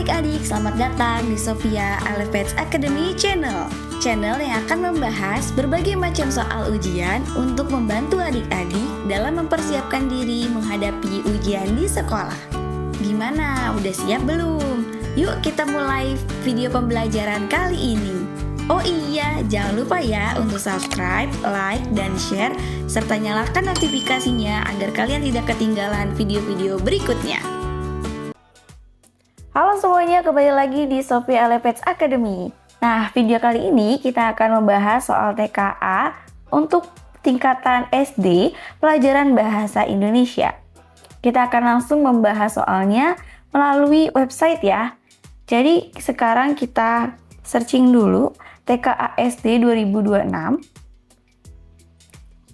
adik-adik, selamat datang di Sophia Elevate Academy Channel. Channel yang akan membahas berbagai macam soal ujian untuk membantu adik-adik dalam mempersiapkan diri menghadapi ujian di sekolah. Gimana? Udah siap belum? Yuk kita mulai video pembelajaran kali ini. Oh iya, jangan lupa ya untuk subscribe, like, dan share, serta nyalakan notifikasinya agar kalian tidak ketinggalan video-video berikutnya. Halo semuanya, kembali lagi di Sophia Elevate Academy. Nah, video kali ini kita akan membahas soal TKA untuk tingkatan SD pelajaran bahasa Indonesia. Kita akan langsung membahas soalnya melalui website ya. Jadi sekarang kita searching dulu TKA SD 2026.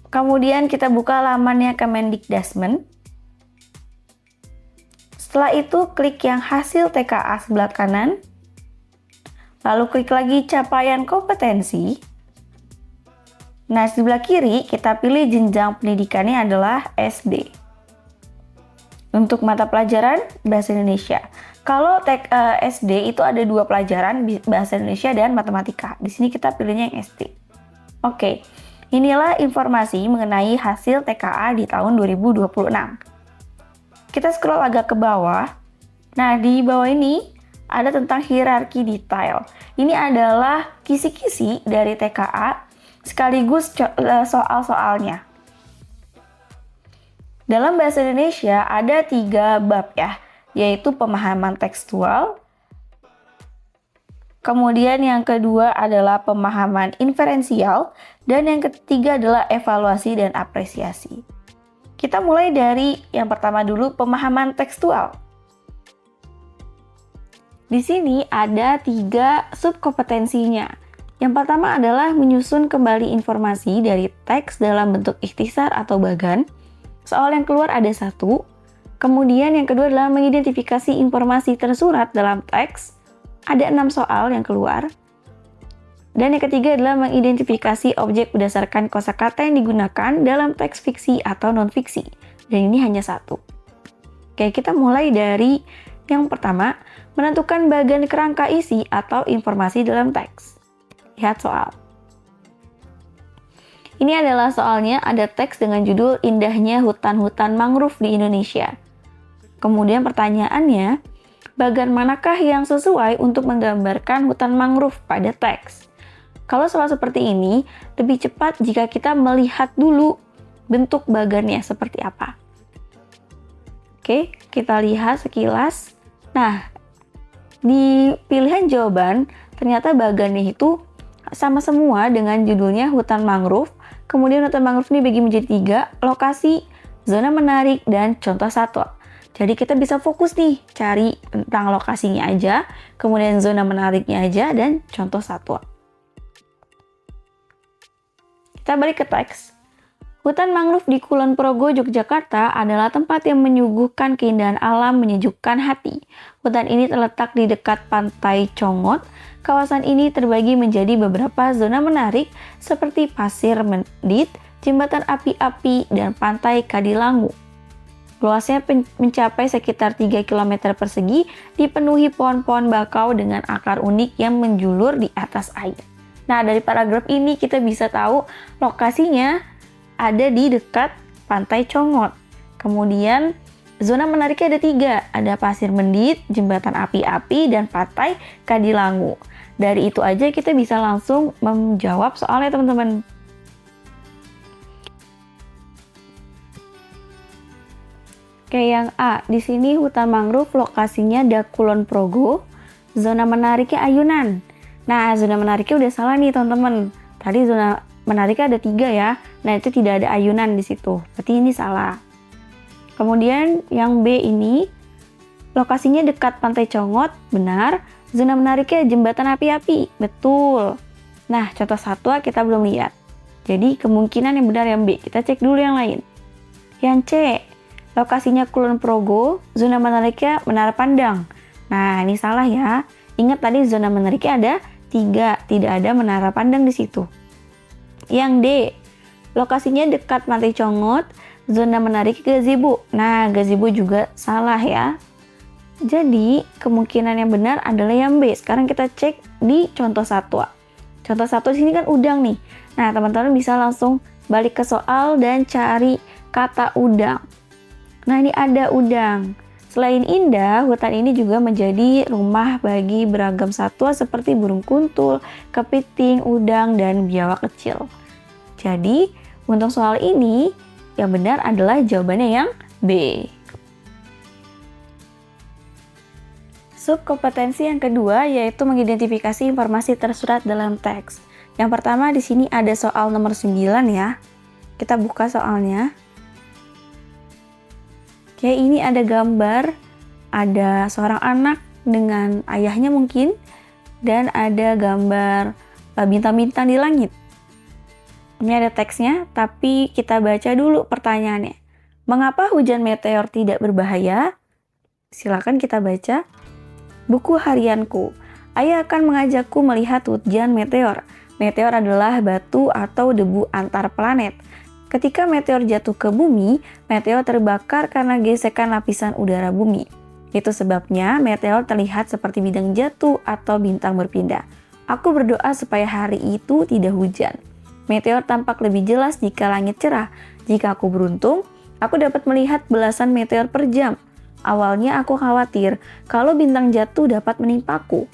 Kemudian kita buka lamannya Kemendikdasmen. Setelah itu klik yang hasil TKA sebelah kanan. Lalu klik lagi capaian kompetensi. Nah, sebelah kiri kita pilih jenjang pendidikannya adalah SD. Untuk mata pelajaran bahasa Indonesia. Kalau SD itu ada 2 pelajaran, bahasa Indonesia dan matematika. Di sini kita pilihnya yang SD. Oke, inilah informasi mengenai hasil TKA di tahun 2026. Kita scroll agak ke bawah. Nah, di bawah ini ada tentang hierarki detail. Ini adalah kisi-kisi dari TKA sekaligus soal-soalnya. Dalam bahasa Indonesia ada 3 bab ya, yaitu pemahaman tekstual. Kemudian yang kedua adalah pemahaman inferensial. Dan yang ketiga adalah evaluasi dan apresiasi. Kita mulai dari yang pertama dulu, pemahaman tekstual. Di sini ada 3 subkompetensinya. Yang pertama adalah menyusun kembali informasi dari teks dalam bentuk ikhtisar atau bagan. Soal yang keluar ada 1. Kemudian yang kedua adalah mengidentifikasi informasi tersurat dalam teks. Ada 6 soal yang keluar. Dan yang ketiga adalah mengidentifikasi objek berdasarkan kosakata yang digunakan dalam teks fiksi atau non-fiksi. Dan ini hanya 1. Oke, kita mulai dari yang pertama, menentukan bagan kerangka isi atau informasi dalam teks. Lihat soal. Ini adalah soalnya, ada teks dengan judul Indahnya Hutan-Hutan Mangrove di Indonesia. Kemudian pertanyaannya, bagan manakah yang sesuai untuk menggambarkan hutan mangrove pada teks? Kalau soal seperti ini, lebih cepat jika kita melihat dulu bentuk bagannya seperti apa. Oke, kita lihat sekilas. Nah, di pilihan jawaban, ternyata bagannya itu sama semua dengan judulnya hutan mangrove. Kemudian hutan mangrove ini dibagi menjadi 3, lokasi, zona menarik, dan contoh satwa. Jadi kita bisa fokus nih, cari tentang lokasinya aja, kemudian zona menariknya aja, dan contoh satwa. Kita balik ke teks. Hutan mangrove di Kulon Progo, Yogyakarta adalah tempat yang menyuguhkan keindahan alam menyejukkan hati. Hutan ini terletak di dekat Pantai Congot. Kawasan ini terbagi menjadi beberapa zona menarik seperti Pasir Mendit, Jembatan Api-Api, dan Pantai Kadilangu. Luasnya mencapai sekitar 3 km persegi, dipenuhi pohon-pohon bakau dengan akar unik yang menjulur di atas air. Nah, dari paragraf ini kita bisa tahu lokasinya ada di dekat Pantai Congot. Kemudian zona menariknya ada 3, ada Pasir Mendit, Jembatan Api-Api, dan Pantai Kadilangu. Dari itu aja kita bisa langsung menjawab soalnya teman-teman. Oke, yang A, di sini hutan mangrove lokasinya ada Kulon Progo, zona menariknya ayunan. Nah, zona menariknya udah salah nih teman-teman. Tadi zona menariknya ada 3 ya. Nah, itu tidak ada ayunan di situ. Berarti ini salah. Kemudian yang B ini, lokasinya dekat Pantai Congot, benar. Zona menariknya jembatan api-api, betul. Nah, contoh satwa kita belum lihat. Jadi kemungkinan yang benar yang B. Kita cek dulu yang lain. Yang C, lokasinya Kulon Progo, zona menariknya Menara Pandang. Nah, ini salah ya. Ingat tadi zona menariknya ada 3, tidak ada Menara Pandang di situ. Yang D, lokasinya dekat Pantai Congot, zona menarik gazebo. Nah, gazebo juga salah ya. Jadi, kemungkinan yang benar adalah yang B. Sekarang kita cek di contoh satwa. Contoh satwa di sini kan udang nih. Nah, teman-teman bisa langsung balik ke soal dan cari kata udang. Nah, ini ada udang. Selain indah, hutan ini juga menjadi rumah bagi beragam satwa seperti burung kuntul, kepiting, udang, dan biawak kecil. Jadi, untuk soal ini, yang benar adalah jawabannya yang B. Subkompetensi yang kedua yaitu mengidentifikasi informasi tersurat dalam teks. Yang pertama di sini ada soal nomor 9 ya. Kita buka soalnya. Oke, ini ada gambar, ada seorang anak dengan ayahnya mungkin, dan ada gambar bintang-bintang di langit. Ini ada teksnya, tapi kita baca dulu pertanyaannya. Mengapa hujan meteor tidak berbahaya? Silakan kita baca. Buku harianku. Ayah akan mengajakku melihat hujan meteor. Meteor adalah batu atau debu antar planet. Ketika meteor jatuh ke bumi, meteor terbakar karena gesekan lapisan udara bumi. Itu sebabnya meteor terlihat seperti bidang jatuh atau bintang berpindah. Aku berdoa supaya hari itu tidak hujan. Meteor tampak lebih jelas jika langit cerah. Jika aku beruntung, aku dapat melihat belasan meteor per jam. Awalnya aku khawatir kalau bintang jatuh dapat menimpaku.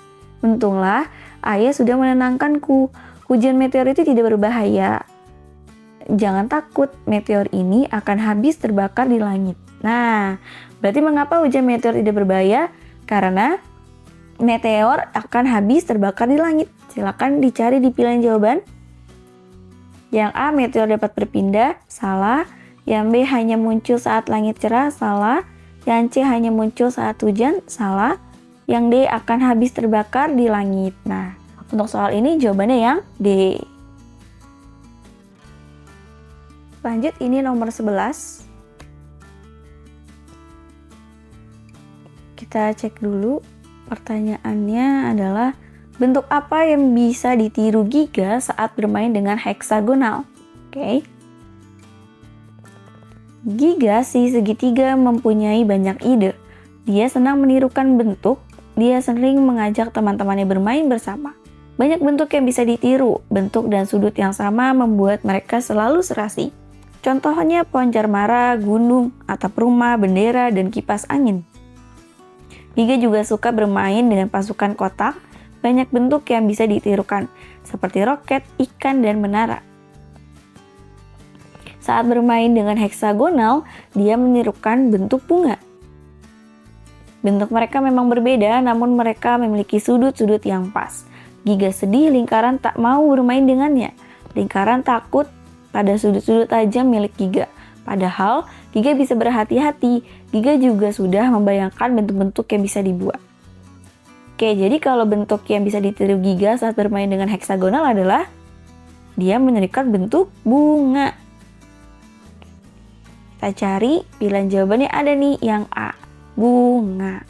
Untunglah, ayah sudah menenangkanku. Hujan meteor itu tidak berbahaya. Jangan takut, meteor ini akan habis terbakar di langit. Nah, berarti mengapa hujan meteor tidak berbahaya? Karena meteor akan habis terbakar di langit. Silakan dicari di pilihan jawaban. Yang A, meteor dapat berpindah, salah. Yang B, hanya muncul saat langit cerah, salah. Yang C, hanya muncul saat hujan, salah. Yang D, akan habis terbakar di langit. Nah, untuk soal ini jawabannya yang D. Lanjut, ini nomor 11. Kita cek dulu. Pertanyaannya adalah, bentuk apa yang bisa ditiru Giga saat bermain dengan heksagonal? Oke. Giga si segitiga mempunyai banyak ide. Dia senang menirukan bentuk. Dia sering mengajak teman-temannya bermain bersama. Banyak bentuk yang bisa ditiru. Bentuk dan sudut yang sama membuat mereka selalu serasi. Contohnya pohon cemara, gunung, atap rumah, bendera, dan kipas angin. Giga juga suka bermain dengan pasukan kotak. Banyak bentuk yang bisa ditirukan, seperti roket, ikan, dan menara. Saat bermain dengan heksagonal, dia menirukan bentuk bunga. Bentuk mereka memang berbeda, namun mereka memiliki sudut-sudut yang pas. Giga sedih, lingkaran tak mau bermain dengannya. Lingkaran takut pada sudut-sudut tajam milik Giga. Padahal, Giga bisa berhati-hati. Giga juga sudah membayangkan bentuk-bentuk yang bisa dibuat. Oke, jadi kalau bentuk yang bisa ditiru Giga saat bermain dengan heksagonal adalah dia menerikan bentuk bunga. Kita cari, pilihan jawabannya ada nih, yang A, bunga.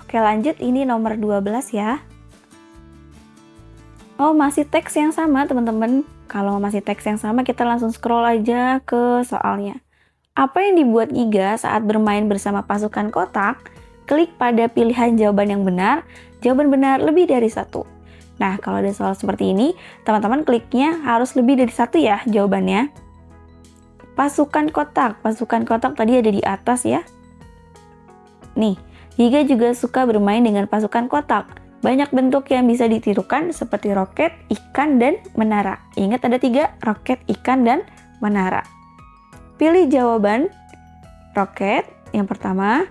Oke, lanjut, ini nomor 12 ya. Oh, masih teks yang sama teman-teman. Kalau masih teks yang sama, kita langsung scroll aja ke soalnya. Apa yang dibuat Giga saat bermain bersama pasukan kotak? Klik pada pilihan jawaban yang benar. Jawaban benar lebih dari satu. Nah, kalau ada soal seperti ini, teman-teman kliknya harus lebih dari satu ya jawabannya. Pasukan kotak. Pasukan kotak tadi ada di atas ya. Nih, Giga juga suka bermain dengan pasukan kotak. Banyak bentuk yang bisa ditirukan seperti roket, ikan, dan menara. Ingat ada 3, roket, ikan, dan menara. Pilih jawaban roket yang pertama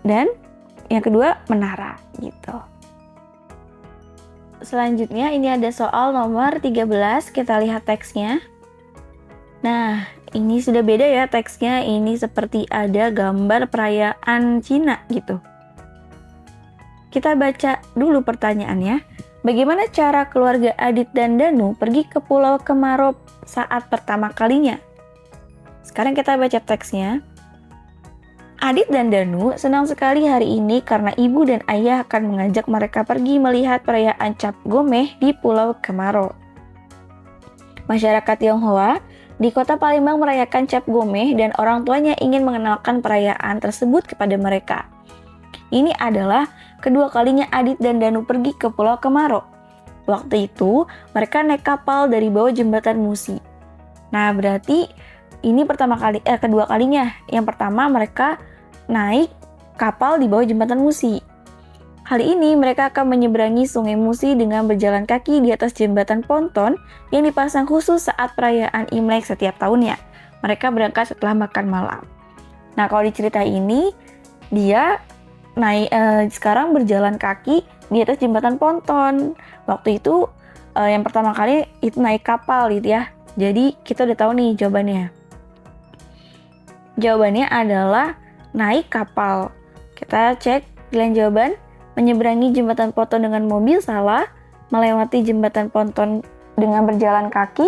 dan yang kedua menara gitu. Selanjutnya ini ada soal nomor 13, kita lihat teksnya. Nah, ini sudah beda ya teksnya, ini seperti ada gambar perayaan Cina gitu. Kita baca dulu pertanyaannya. Bagaimana cara keluarga Adit dan Danu pergi ke Pulau Kemarau saat pertama kalinya? Sekarang kita baca teksnya. Adit dan Danu senang sekali hari ini karena ibu dan ayah akan mengajak mereka pergi melihat perayaan Cap Gomeh di Pulau Kemarau. Masyarakat Tionghoa Di kota Palembang merayakan Cap Gomeh dan orang tuanya ingin mengenalkan perayaan tersebut kepada mereka. Ini adalah kedua kalinya Adit dan Danu pergi ke Pulau Kemarok. Waktu itu, mereka naik kapal dari bawah jembatan Musi. Nah, berarti ini kedua kalinya. Yang pertama mereka naik kapal di bawah jembatan Musi. Kali ini mereka akan menyeberangi Sungai Musi dengan berjalan kaki di atas jembatan ponton yang dipasang khusus saat perayaan Imlek setiap tahunnya. Mereka berangkat setelah makan malam. Nah, kalau di cerita ini dia sekarang berjalan kaki di atas jembatan ponton. Waktu itu yang pertama kali itu naik kapal gitu ya. Jadi kita udah tahu nih jawabannya. Jawabannya adalah naik kapal. Kita cek pilihan jawaban. Menyeberangi jembatan ponton dengan mobil salah, melewati jembatan ponton dengan berjalan kaki.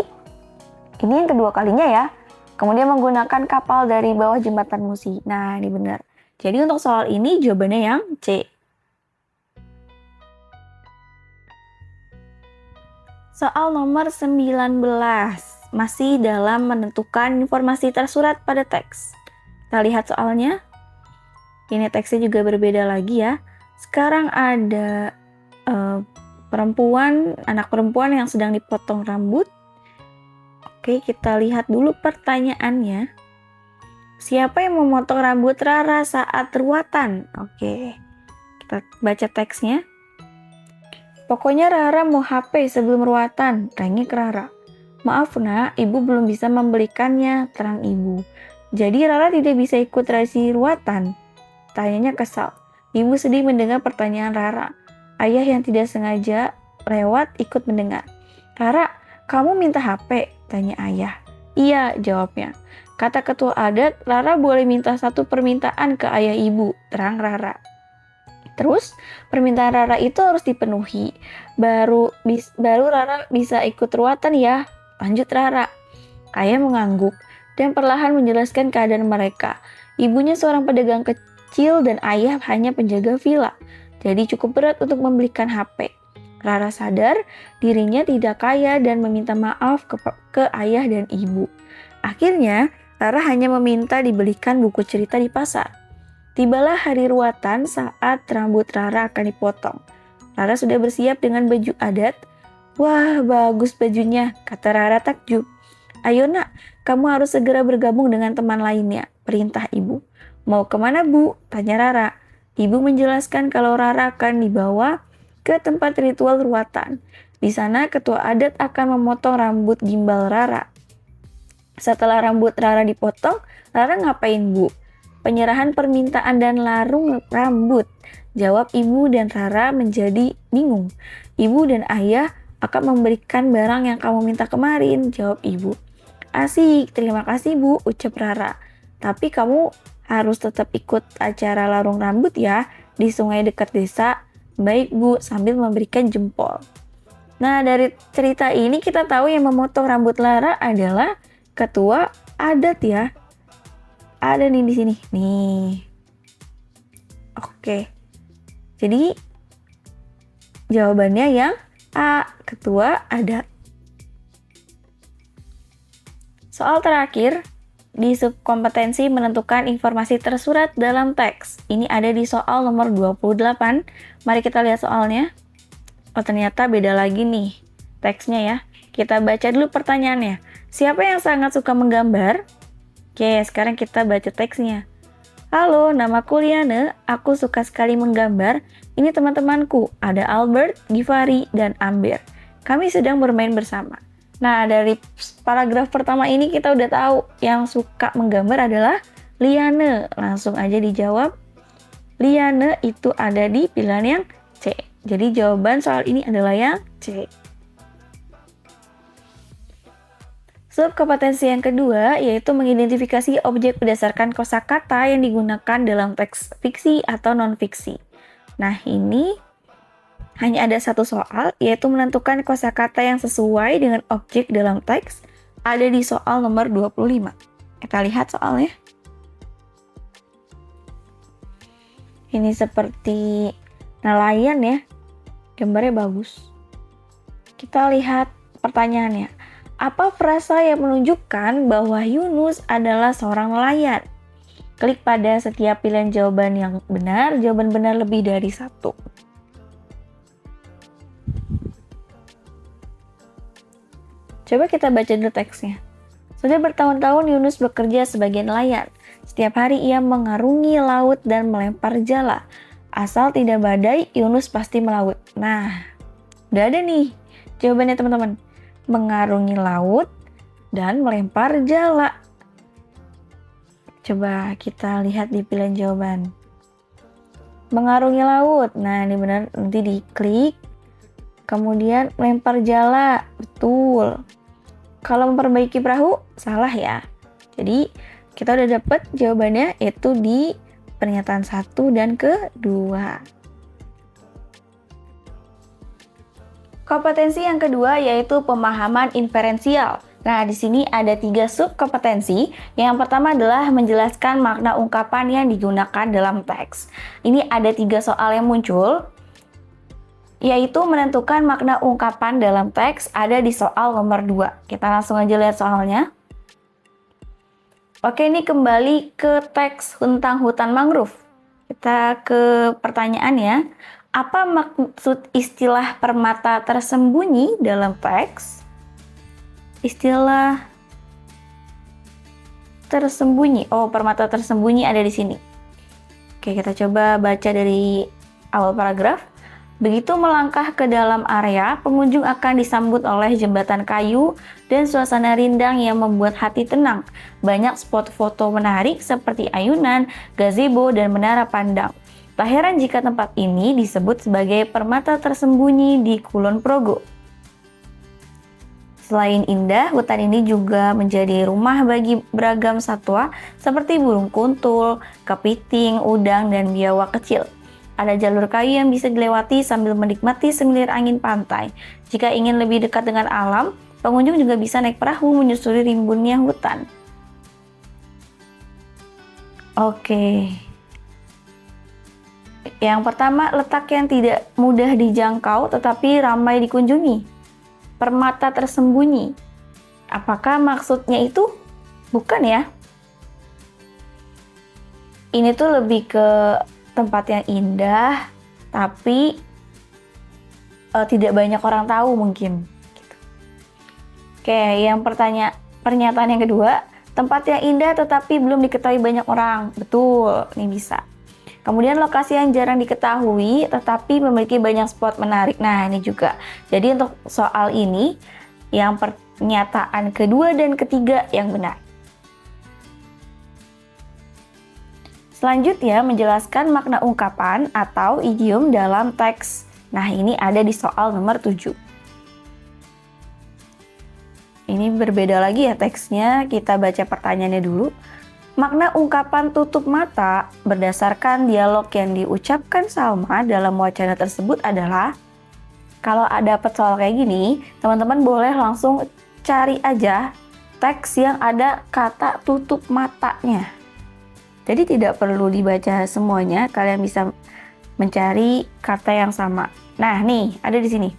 Ini yang kedua kalinya ya. Kemudian menggunakan kapal dari bawah jembatan Musi. Nah, ini benar. Jadi untuk soal ini jawabannya yang C. Soal nomor 19. Masih dalam menentukan informasi tersurat pada teks. Kita lihat soalnya. Ini teksnya juga berbeda lagi ya. Sekarang ada anak perempuan yang sedang dipotong rambut. Oke, kita lihat dulu pertanyaannya. Siapa yang memotong rambut Rara saat ruatan? Oke, kita baca teksnya. Pokoknya Rara mau HP sebelum ruatan, rengek Rara. Maaf nak, ibu belum bisa membelikannya, terang ibu. Jadi Rara tidak bisa ikut tradisi ruatan? Tanyanya kesal. Ibu sedih mendengar pertanyaan Rara. Ayah yang tidak sengaja lewat ikut mendengar. Rara, kamu minta HP? Tanya ayah. Iya, jawabnya. Kata ketua adat, Rara boleh minta satu permintaan ke ayah ibu, terang Rara. Terus, permintaan Rara itu harus dipenuhi. Baru Rara bisa ikut ruatan ya, lanjut Rara. Ayah mengangguk dan perlahan menjelaskan keadaan mereka. Ibunya seorang pedagang kecil dan ayah hanya penjaga villa. Jadi cukup berat untuk membelikan HP. Rara sadar dirinya tidak kaya dan meminta maaf ke ayah dan ibu. Akhirnya, Rara hanya meminta dibelikan buku cerita di pasar. Tibalah hari ruatan saat rambut Rara akan dipotong. Rara sudah bersiap dengan baju adat. Wah, bagus bajunya, kata Rara takjub. Ayo nak, kamu harus segera bergabung dengan teman lainnya, perintah ibu. Mau kemana bu? Tanya Rara. Ibu menjelaskan kalau Rara akan dibawa ke tempat ritual ruatan. Di sana ketua adat akan memotong rambut gimbal Rara. Setelah rambut Rara dipotong, Rara ngapain bu? Penyerahan permintaan dan larung rambut. Jawab ibu dan Rara menjadi bingung. Ibu dan ayah akan memberikan barang yang kamu minta kemarin, jawab ibu. Asik, terima kasih bu, ucap Rara. Tapi kamu harus tetap ikut acara larung rambut ya, di sungai dekat desa. Baik bu, sambil memberikan jempol. Nah, dari cerita ini kita tahu yang memotong rambut Rara adalah ketua adat ya. Ada nih di sini. Nih. Oke. Jadi jawabannya yang A, ketua adat. Soal terakhir, di subkompetensi menentukan informasi tersurat dalam teks. Ini ada di soal nomor 28. Mari kita lihat soalnya. Oh, ternyata beda lagi nih teksnya ya. Kita baca dulu pertanyaannya. Siapa yang sangat suka menggambar? Oke, sekarang kita baca teksnya. Halo, namaku Liane. Aku suka sekali menggambar. Ini teman-temanku. Ada Albert, Givari, dan Amber. Kami sedang bermain bersama. Nah, dari paragraf pertama ini kita udah tahu yang suka menggambar adalah Liane. Langsung aja dijawab. Liane itu ada di pilihan yang C. Jadi jawaban soal ini adalah yang C. Subkompetensi yang kedua yaitu mengidentifikasi objek berdasarkan kosakata yang digunakan dalam teks fiksi atau non-fiksi. Nah, ini hanya ada satu soal, yaitu menentukan kosakata yang sesuai dengan objek dalam teks, ada di soal nomor 25. Kita lihat soalnya. Ini seperti nelayan ya, gambarnya bagus. Kita lihat pertanyaannya. Apa frasa yang menunjukkan bahwa Yunus adalah seorang nelayan? Klik pada setiap pilihan jawaban yang benar, jawaban benar lebih dari satu. Coba kita baca dulu teksnya. Sudah bertahun-tahun Yunus bekerja sebagai nelayan. Setiap hari ia mengarungi laut dan melempar jala. Asal tidak badai, Yunus pasti melaut. Nah, udah ada nih jawabannya teman-teman. Mengarungi laut dan melempar jala. Coba kita lihat di pilihan jawaban. Mengarungi laut. Nah, ini benar, nanti diklik. Kemudian melempar jala. Betul. Kalau memperbaiki perahu, salah ya. Jadi, kita udah dapat jawabannya yaitu di pernyataan 1 dan kedua. Kompetensi yang kedua yaitu pemahaman inferensial. Nah, di sini ada 3 subkompetensi. Yang pertama adalah menjelaskan makna ungkapan yang digunakan dalam teks. Ini ada 3 soal yang muncul, yaitu menentukan makna ungkapan dalam teks ada di soal nomor 2. Kita langsung aja lihat soalnya. Oke, ini kembali ke teks tentang hutan mangrove. Kita ke pertanyaannya. Apa maksud istilah permata tersembunyi dalam teks? Istilah tersembunyi. Oh, permata tersembunyi ada di sini. Oke, kita coba baca dari awal paragraf. Begitu melangkah ke dalam area, pengunjung akan disambut oleh jembatan kayu dan suasana rindang yang membuat hati tenang. Banyak spot foto menarik seperti ayunan, gazebo, dan menara pandang. Tak heran jika tempat ini disebut sebagai permata tersembunyi di Kulon Progo. Selain indah, hutan ini juga menjadi rumah bagi beragam satwa seperti burung kuntul, kepiting, udang, dan biawak kecil. Ada jalur kayu yang bisa dilewati sambil menikmati semilir angin pantai. Jika ingin lebih dekat dengan alam, pengunjung juga bisa naik perahu menyusuri rimbunnya hutan. Oke. Yang pertama, letak yang tidak mudah dijangkau tetapi ramai dikunjungi. Permata tersembunyi. Apakah maksudnya itu? Bukan ya. Ini tuh lebih ke tempat yang indah, tapi tidak banyak orang tahu mungkin. Gitu. Oke, yang pernyataan yang kedua, tempat yang indah tetapi belum diketahui banyak orang. Betul, ini bisa. Kemudian lokasi yang jarang diketahui tetapi memiliki banyak spot menarik. Nah, ini juga. Jadi untuk soal ini, yang pernyataan kedua dan ketiga yang benar. Selanjutnya, menjelaskan makna ungkapan atau idiom dalam teks. Nah, ini ada di soal nomor 7. Ini berbeda lagi ya teksnya, kita baca pertanyaannya dulu. Makna ungkapan tutup mata berdasarkan dialog yang diucapkan Salma dalam wacana tersebut adalah, kalau ada dapat soal kayak gini, teman-teman boleh langsung cari aja teks yang ada kata tutup matanya. Jadi tidak perlu dibaca semuanya, kalian bisa mencari kata yang sama. Nah nih, ada di sini.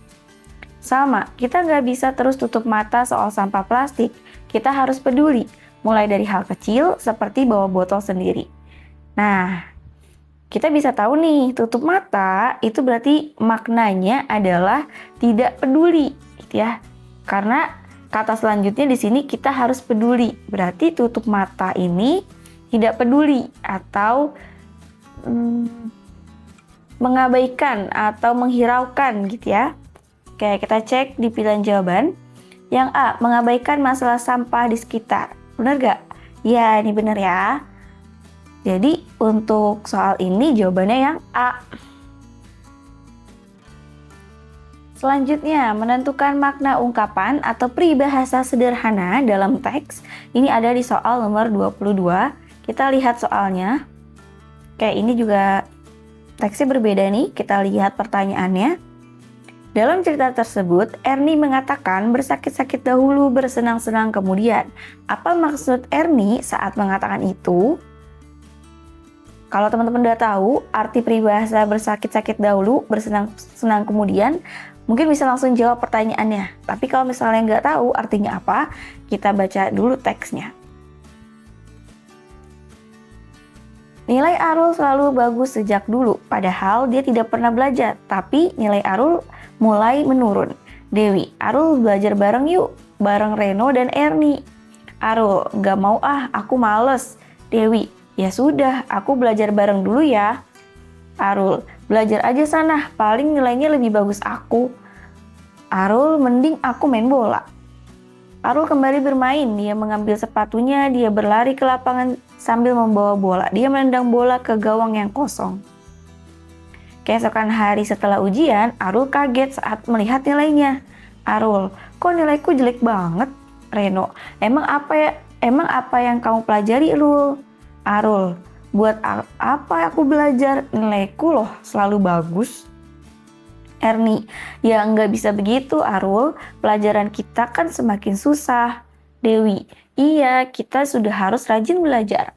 Salma, kita nggak bisa terus tutup mata soal sampah plastik, kita harus peduli. Mulai dari hal kecil seperti bawa botol sendiri. Nah, kita bisa tahu nih, tutup mata itu berarti maknanya adalah tidak peduli, gitu ya. Karena kata selanjutnya di sini kita harus peduli. Berarti tutup mata ini tidak peduli atau mengabaikan atau menghiraukan gitu ya. Oke, kita cek di pilihan jawaban. Yang A, mengabaikan masalah sampah di sekitar. Benar gak? Ya, ini benar ya. Jadi untuk soal ini jawabannya yang A. Selanjutnya, menentukan makna ungkapan atau peribahasa sederhana dalam teks. Ini ada di soal nomor 22. Kita lihat soalnya. Oke, ini juga teksnya berbeda nih. Kita lihat pertanyaannya. Dalam cerita tersebut, Ernie mengatakan bersakit-sakit dahulu, bersenang-senang kemudian. Apa maksud Ernie saat mengatakan itu? Kalau teman-teman udah tahu arti peribahasa bersakit-sakit dahulu, bersenang-senang kemudian, Mungkin bisa langsung jawab pertanyaannya. Tapi kalau misalnya nggak tahu artinya apa, kita baca dulu teksnya. Nilai Arul selalu bagus sejak dulu, padahal dia tidak pernah belajar. Tapi nilai Arul mulai menurun. Dewi, Arul belajar bareng yuk, bareng Reno dan Erni. Arul, gak mau aku males. Dewi, ya sudah, aku belajar bareng dulu ya. Arul, belajar aja sana, paling nilainya lebih bagus aku. Arul, mending aku main bola. Arul kembali bermain, dia mengambil sepatunya, dia berlari ke lapangan sambil membawa bola. Dia menendang bola ke gawang yang kosong. Keesokan hari setelah ujian, Arul kaget saat melihat nilainya. Arul, kok nilaiku jelek banget? Reno, emang apa yang kamu pelajari, Rul? Arul, buat apa aku belajar? Nilaiku loh selalu bagus. Erni, ya nggak bisa begitu Arul, pelajaran kita kan semakin susah. Dewi, iya kita sudah harus rajin belajar.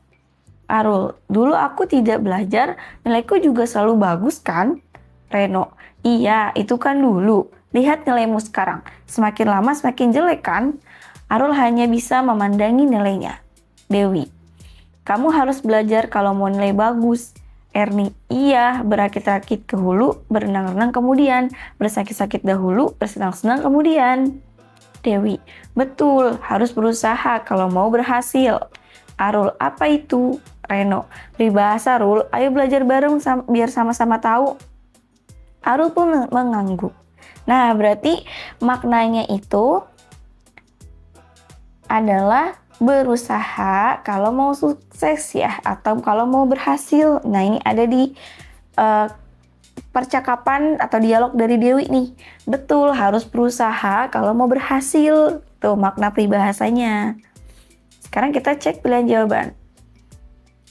Arul, dulu aku tidak belajar, nilaiku juga selalu bagus kan? Reno, iya itu kan dulu, lihat nilaimu sekarang, semakin lama semakin jelek kan? Arul hanya bisa memandangi nilainya. Dewi, kamu harus belajar kalau mau nilai bagus. Erni, iya, berakit-rakit ke hulu, berenang-renang kemudian, bersakit-sakit dahulu, bersenang-senang kemudian. Dewi, betul, harus berusaha kalau mau berhasil. Arul, apa itu? Reno, peribahasa Rul, ayo belajar bareng biar sama-sama tahu. Arul pun mengangguk. Nah, berarti maknanya itu adalah berusaha kalau mau sukses ya, atau kalau mau berhasil. Nah, ini ada di percakapan atau dialog dari Dewi nih. Betul, harus berusaha kalau mau berhasil. Tuh makna peribahasanya. Sekarang kita cek pilihan jawaban.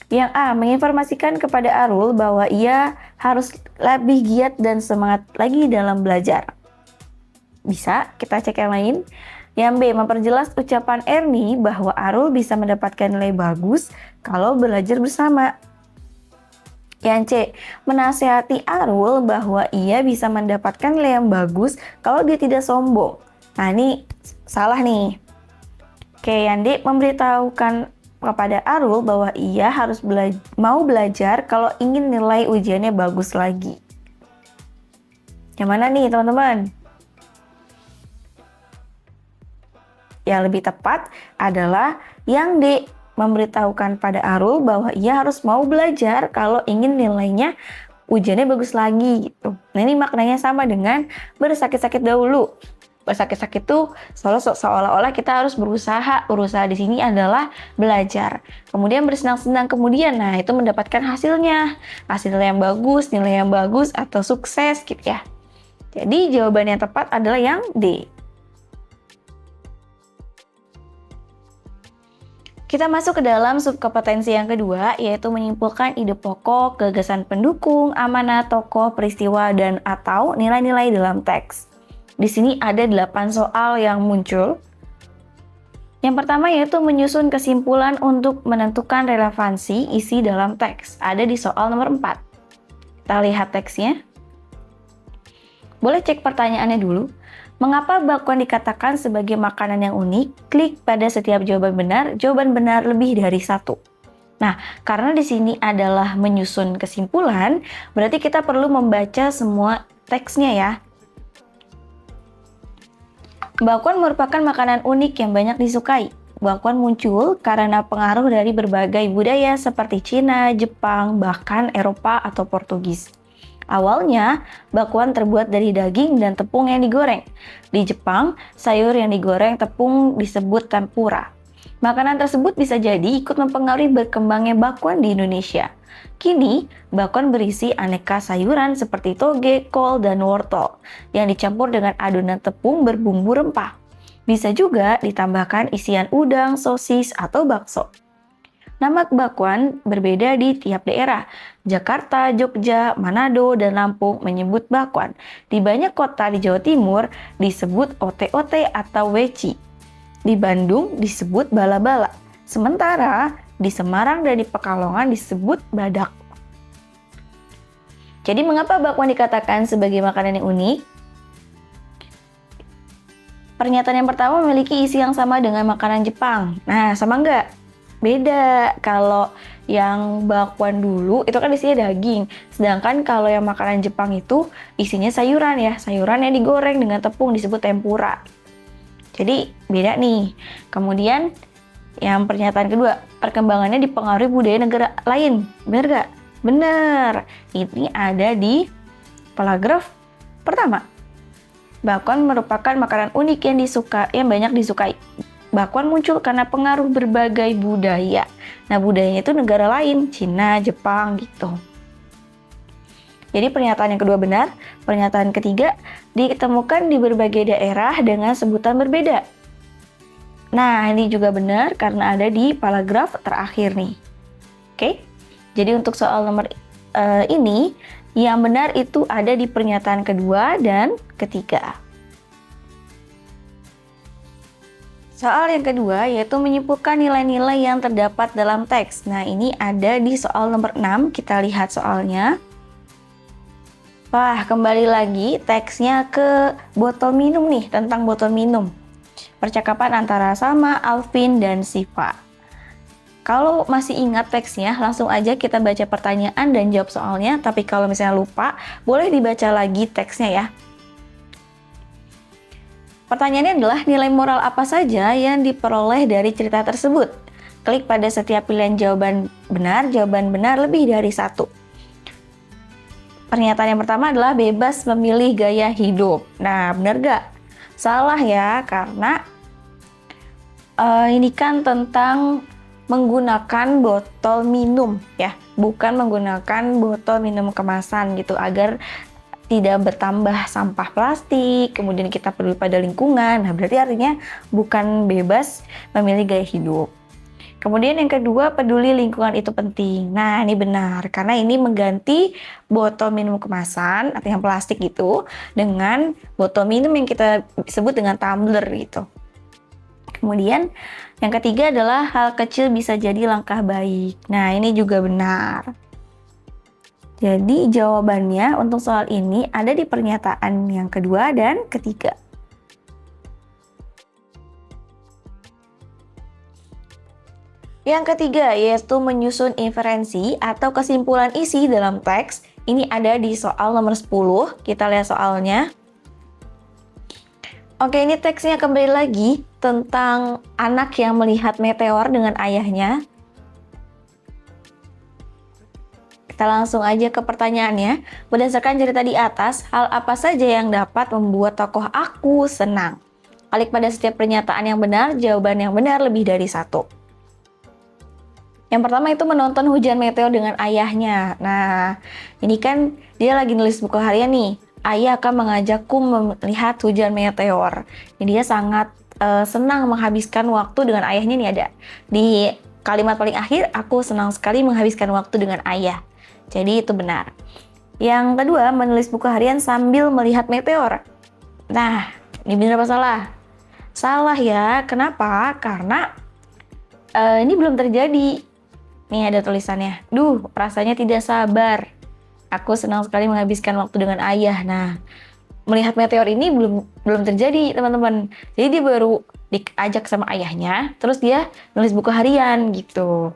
Yang A, menginformasikan kepada Arul bahwa ia harus lebih giat dan semangat lagi dalam belajar. Bisa, kita cek yang lain. Yang B, memperjelas ucapan Erni bahwa Arul bisa mendapatkan nilai bagus kalau belajar bersama. Yang C, menasehati Arul bahwa ia bisa mendapatkan nilai yang bagus kalau dia tidak sombong. Nah, ini salah nih. Oke, yang D, memberitahukan kepada Arul bahwa ia harus mau belajar kalau ingin nilai ujiannya bagus lagi. Yang mana nih, teman-teman? Yang lebih tepat adalah yang D, memberitahukan pada Arul bahwa ia harus mau belajar kalau ingin nilainya ujiannya bagus lagi gitu. Nah, ini maknanya sama dengan bersakit-sakit dahulu. Bersakit-sakit itu seolah-olah kita harus berusaha. Berusaha di sini adalah belajar. Kemudian bersenang-senang kemudian, nah itu mendapatkan hasilnya. Hasil yang bagus, nilai yang bagus, atau sukses gitu ya. Jadi jawaban yang tepat adalah yang D. Kita masuk ke dalam subkompetensi yang kedua, yaitu menyimpulkan ide pokok, gagasan pendukung, amanat, tokoh, peristiwa, dan atau nilai-nilai dalam teks. Di sini ada 8 soal yang muncul. Yang pertama yaitu menyusun kesimpulan untuk menentukan relevansi isi dalam teks. Ada di soal nomor 4. Kita lihat teksnya. Boleh cek pertanyaannya dulu. Mengapa bakwan dikatakan sebagai makanan yang unik? Klik pada setiap jawaban benar lebih dari satu. Nah, karena di sini adalah menyusun kesimpulan, berarti kita perlu membaca semua teksnya ya. Bakwan merupakan makanan unik yang banyak disukai. Bakwan muncul karena pengaruh dari berbagai budaya seperti Cina, Jepang, bahkan Eropa atau Portugis. Awalnya, bakwan terbuat dari daging dan tepung yang digoreng. Di Jepang, sayur yang digoreng tepung disebut tempura. Makanan tersebut bisa jadi ikut mempengaruhi berkembangnya bakwan di Indonesia. Kini, bakwan berisi aneka sayuran seperti toge, kol, dan wortel yang dicampur dengan adonan tepung berbumbu rempah. Bisa juga ditambahkan isian udang, sosis, atau bakso. Nama bakwan berbeda di tiap daerah. Jakarta, Jogja, Manado, dan Lampung menyebut bakwan. Di banyak kota di Jawa Timur disebut ote-ote atau weci. Di Bandung disebut bala-bala. Sementara di Semarang dan di Pekalongan disebut badak. Jadi mengapa bakwan dikatakan sebagai makanan yang unik? Pernyataan yang pertama memiliki isi yang sama dengan makanan Jepang. Nah, sama nggak? Beda. Kalau yang bakwan dulu itu kan isinya daging. Sedangkan kalau yang makanan Jepang itu isinya sayuran ya. Sayuran yang digoreng dengan tepung disebut tempura. Jadi beda nih. Kemudian yang pernyataan kedua, perkembangannya dipengaruhi budaya negara lain. Bener nggak? Bener. Ini ada di paragraf pertama. Bakwan merupakan makanan unik yang banyak disukai. Bakwan muncul karena pengaruh berbagai budaya. Nah, budayanya itu negara lain, Cina, Jepang gitu. Jadi pernyataan yang kedua benar. Pernyataan ketiga, ditemukan di berbagai daerah dengan sebutan berbeda. Nah, ini juga benar karena ada di paragraf terakhir nih. Oke? Jadi untuk soal nomor ini, yang benar itu ada di pernyataan kedua dan ketiga. Soal yang kedua yaitu menyimpulkan nilai-nilai yang terdapat dalam teks. Nah, ini ada di soal nomor 6. Kita lihat soalnya. Wah, kembali lagi teksnya ke botol minum nih, tentang botol minum. Percakapan antara Salma, Alvin, dan Siva. Kalau masih ingat teksnya, langsung aja kita baca pertanyaan dan jawab soalnya. Tapi kalau misalnya lupa, boleh dibaca lagi teksnya ya. Pertanyaannya adalah nilai moral apa saja yang diperoleh dari cerita tersebut. Klik pada setiap pilihan jawaban benar lebih dari satu. Pernyataan yang pertama adalah bebas memilih gaya hidup. Nah, benar gak? Salah ya, karena ini kan tentang menggunakan botol minum ya, bukan menggunakan botol minum kemasan gitu agar tidak bertambah sampah plastik, kemudian kita peduli pada lingkungan. Nah, berarti artinya bukan bebas memilih gaya hidup. Kemudian yang kedua, peduli lingkungan itu penting. Nah, ini benar karena ini mengganti botol minum kemasan atau yang plastik gitu dengan botol minum yang kita sebut dengan tumbler gitu. Kemudian yang ketiga adalah hal kecil bisa jadi langkah baik. Nah, ini juga benar. Jadi jawabannya untuk soal ini ada di pernyataan yang kedua dan ketiga. Yang ketiga yaitu menyusun inferensi atau kesimpulan isi dalam teks. Ini ada di soal nomor 10. Kita lihat soalnya. Oke, ini teksnya kembali lagi tentang anak yang melihat meteor dengan ayahnya. Kita langsung aja ke pertanyaannya. Berdasarkan cerita di atas, hal apa saja yang dapat membuat tokoh aku senang? Klik pada setiap pernyataan yang benar, jawaban yang benar lebih dari satu. Yang pertama itu menonton hujan meteor dengan ayahnya. Nah, ini kan dia lagi nulis buku harian nih. Ayah akan mengajakku melihat hujan meteor. Jadi dia sangat senang menghabiskan waktu dengan ayahnya nih ada. Di kalimat paling akhir, aku senang sekali menghabiskan waktu dengan ayah. Jadi itu benar. Yang kedua, menulis buku harian sambil melihat meteor. Nah, ini benar apa salah? Salah ya. Kenapa? Karena ini belum terjadi. Nih ada tulisannya. Duh, rasanya tidak sabar. Aku senang sekali menghabiskan waktu dengan ayah. Nah, melihat meteor ini belum terjadi, teman-teman. Jadi dia baru diajak sama ayahnya, terus dia nulis buku harian gitu.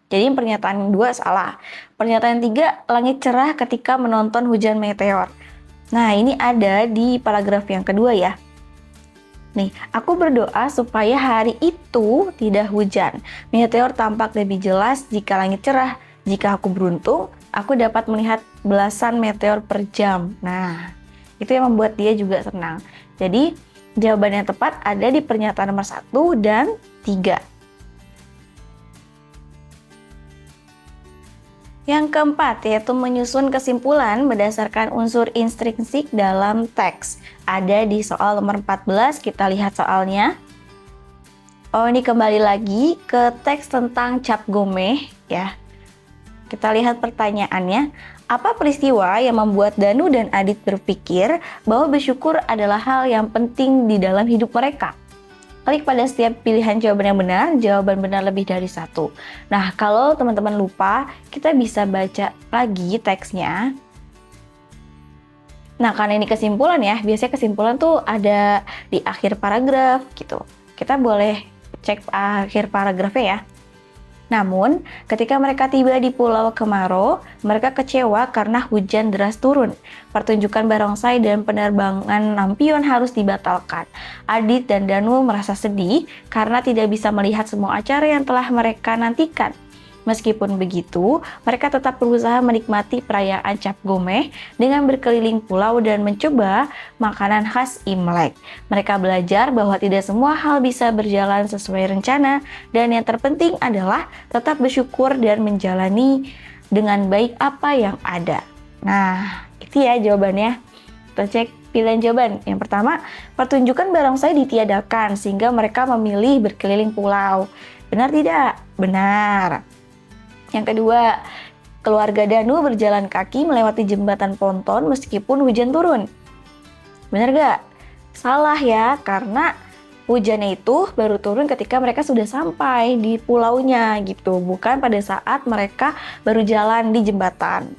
Jadi pernyataan 2 salah. Pernyataan 3, langit cerah ketika menonton hujan meteor. Nah, ini ada di paragraf yang kedua ya. Nih, aku berdoa supaya hari itu tidak hujan. Meteor tampak lebih jelas jika langit cerah. Jika aku beruntung, aku dapat melihat belasan meteor per jam. Nah, itu yang membuat dia juga senang. Jadi, jawaban yang tepat ada di pernyataan nomor 1 dan 3. Yang keempat, yaitu menyusun kesimpulan berdasarkan unsur intrinsik dalam teks. Ada di soal nomor 14, kita lihat soalnya. Oh, ini kembali lagi ke teks tentang cap gomeh ya. Kita lihat pertanyaannya. Apa peristiwa yang membuat Danu dan Adit berpikir bahwa bersyukur adalah hal yang penting di dalam hidup mereka? Klik pada setiap pilihan jawaban yang benar, jawaban benar lebih dari satu. Nah, kalau teman-teman lupa, kita bisa baca lagi teksnya. Nah, karena ini kesimpulan ya, biasanya kesimpulan tuh ada di akhir paragraf gitu. Kita boleh cek akhir paragrafnya ya. Namun, ketika mereka tiba di Pulau Kemaro, mereka kecewa karena hujan deras turun. Pertunjukan barongsai dan penerbangan lampion harus dibatalkan. Adit dan Danu merasa sedih karena tidak bisa melihat semua acara yang telah mereka nantikan. Meskipun begitu, mereka tetap berusaha menikmati perayaan Cap Gomeh dengan berkeliling pulau dan mencoba makanan khas Imlek. Mereka belajar bahwa tidak semua hal bisa berjalan sesuai rencana, dan yang terpenting adalah tetap bersyukur dan menjalani dengan baik apa yang ada. Nah, itu ya jawabannya. Kita cek pilihan jawaban. Yang pertama, pertunjukan barongsai ditiadakan sehingga mereka memilih berkeliling pulau. Benar tidak? Benar. Yang kedua, keluarga Danu berjalan kaki melewati jembatan ponton meskipun hujan turun. Benar gak? Salah ya, karena hujannya itu baru turun ketika mereka sudah sampai di pulaunya gitu, bukan pada saat mereka baru jalan di jembatan.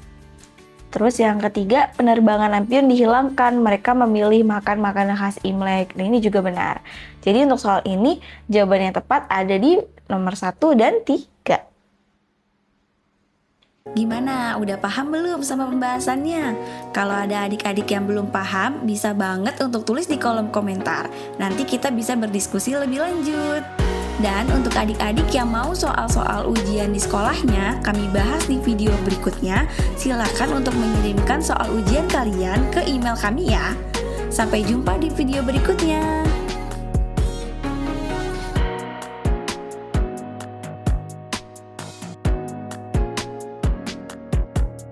Terus yang ketiga, penerbangan lampion dihilangkan, mereka memilih makan makanan khas Imlek. Nah, ini juga benar. Jadi untuk soal ini, jawaban yang tepat ada di nomor 1 dan 3. Gimana? Udah paham belum sama pembahasannya? Kalau ada adik-adik yang belum paham, bisa banget untuk tulis di kolom komentar. Nanti kita bisa berdiskusi lebih lanjut. Dan untuk adik-adik yang mau soal-soal ujian di sekolahnya, kami bahas di video berikutnya. Silakan untuk mengirimkan soal ujian kalian ke email kami ya. Sampai jumpa di video berikutnya.